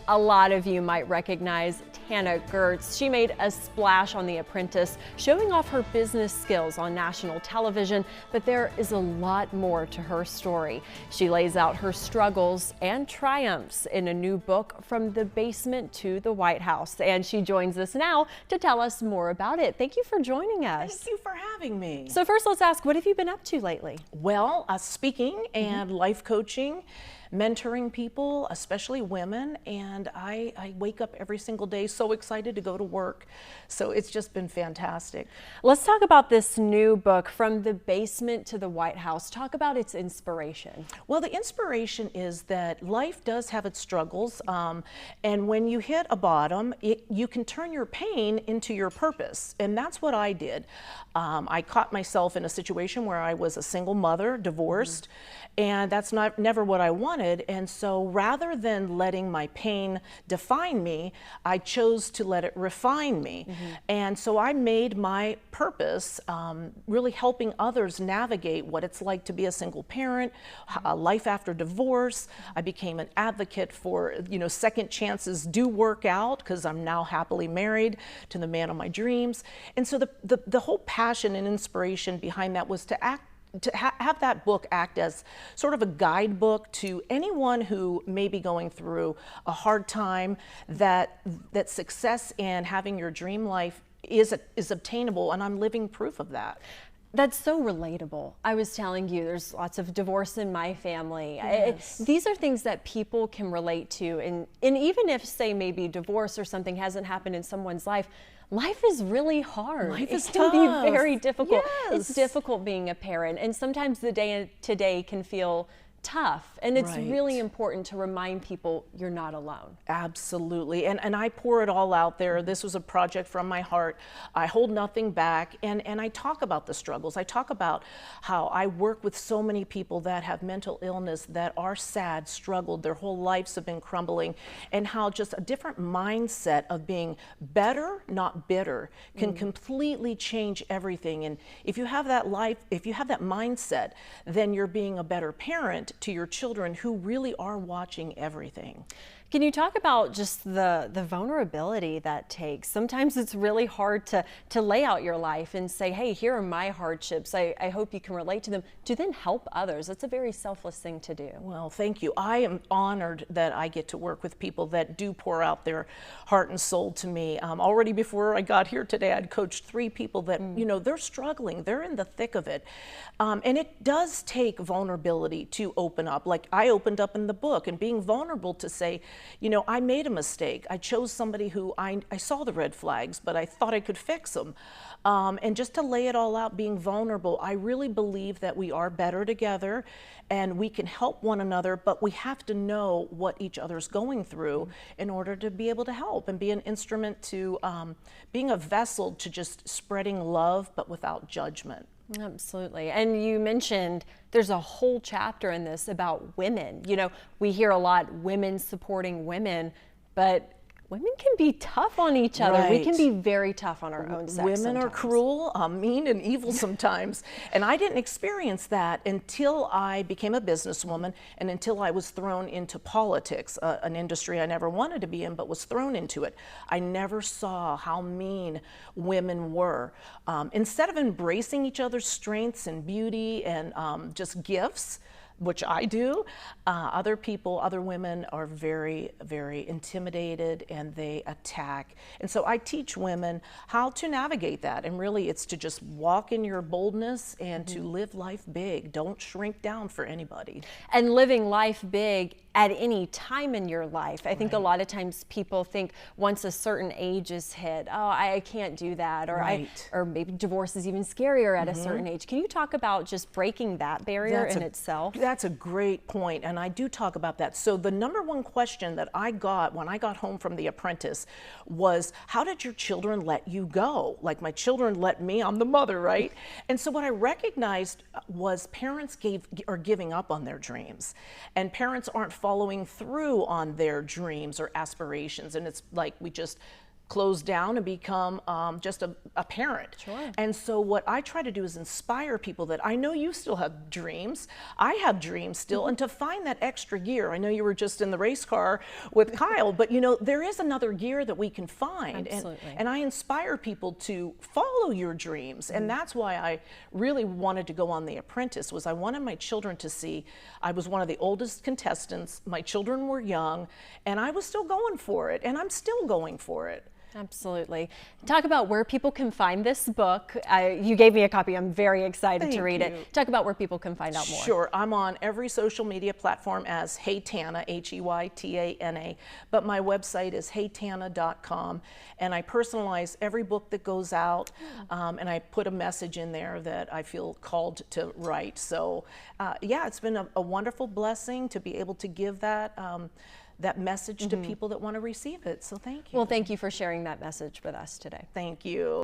A lot of you might recognize Tana Gertz. She made a splash on The Apprentice, showing off her business skills on national television, but there is a lot more to her story. She lays out her struggles and triumphs in a new book, From the Basement to the White House, and she joins us now to tell us more about it. Thank you for joining us. Thank you for having me. So first, let's ask, what have you been up to lately? Well, speaking and life coaching, mentoring people, especially women, and I wake up every single day so excited to go to work. So it's just been fantastic. Let's talk about this new book, From the Basement to the White House. Talk about its inspiration. Well, the inspiration is that life does have its struggles, and when you hit a bottom, you can turn your pain into your purpose, and that's what I did. I caught myself in a situation where I was a single mother, divorced, and that's never what I wanted. And so rather than letting my pain define me, I chose to let it refine me. And so I made my purpose really helping others navigate what it's like to be a single parent, life after divorce. I became an advocate for, second chances do work out, because I'm now happily married to the man of my dreams. And so the whole passion and inspiration behind that was to have that book act as sort of a guidebook to anyone who may be going through a hard time, that success and having your dream life is obtainable, and I'm living proof of that. That's so relatable. I was telling you, there's lots of divorce in my family. Yes. These are things that people can relate to, and even if, say, maybe divorce or something hasn't happened in someone's life, life is really hard. Life is tough. It can be very difficult. Yes. It's difficult being a parent, and sometimes the day today can feel tough, and it's really important to remind people you're not alone. Absolutely, and I pour it all out there. This was a project from my heart. I hold nothing back, and I talk about the struggles. I talk about how I work with so many people that have mental illness, that are sad, struggled, their whole lives have been crumbling, and how just a different mindset of being better, not bitter, can completely change everything. And if you have that mindset, then you're being a better parent to your children, who really are watching everything. Can you talk about just the vulnerability that takes? Sometimes it's really hard to lay out your life and say, hey, here are my hardships. I hope you can relate to them, to then help others. That's a very selfless thing to do. Well, thank you. I am honored that I get to work with people that do pour out their heart and soul to me. Already before I got here today, I'd coached 3 people that, they're struggling. They're in the thick of it. And it does take vulnerability to open up. Like I opened up in the book, and being vulnerable to say, I made a mistake. I chose somebody who I saw the red flags, but I thought I could fix them. And just to lay it all out, being vulnerable, I really believe that we are better together and we can help one another, but we have to know what each other's going through in order to be able to help and be an instrument to being a vessel to just spreading love, but without judgment. Absolutely. And you mentioned there's a whole chapter in this about women. We hear a lot women supporting women, but women can be tough on each other. Right. We can be very tough on our own sex. Women sometimes. are cruel, mean, and evil sometimes. And I didn't experience that until I became a businesswoman and until I was thrown into politics, an industry I never wanted to be in, but was thrown into it. I never saw how mean women were. Instead of embracing each other's strengths and beauty and just gifts, which I do, other women are very, very intimidated, and they attack. And so I teach women how to navigate that. And really it's to just walk in your boldness and to live life big. Don't shrink down for anybody. And living life big at any time in your life. I think a lot of times people think once a certain age is hit, oh, I can't do that, or or maybe divorce is even scarier at a certain age. Can you talk about just breaking that barrier in itself? That's a great point, and I do talk about that. So the number one question that I got when I got home from The Apprentice was, how did your children let you go? Like my children let me, I'm the mother, right? And so what I recognized was parents are giving up on their dreams, and parents aren't following through on their dreams or aspirations, and it's like we just close down and become just a parent. Sure. And so what I try to do is inspire people that I know you still have dreams. I have dreams still, and to find that extra gear. I know you were just in the race car with Kyle, but you know, there is another gear that we can find. Absolutely. And I inspire people to follow your dreams. And that's why I really wanted to go on The Apprentice, was I wanted my children to see I was one of the oldest contestants, my children were young, and I was still going for it, and I'm still going for it. Absolutely. Talk about where people can find this book. You gave me a copy. I'm very excited to read it. Talk about where people can find out more. Sure. I'm on every social media platform as Hey Tana, Heytana. But my website is heytana.com. And I personalize every book that goes out. And I put a message in there that I feel called to write. So, yeah, it's been a wonderful blessing to be able to give that. That message to people that want to receive it. So thank you. Well, thank you for sharing that message with us today. Thank you.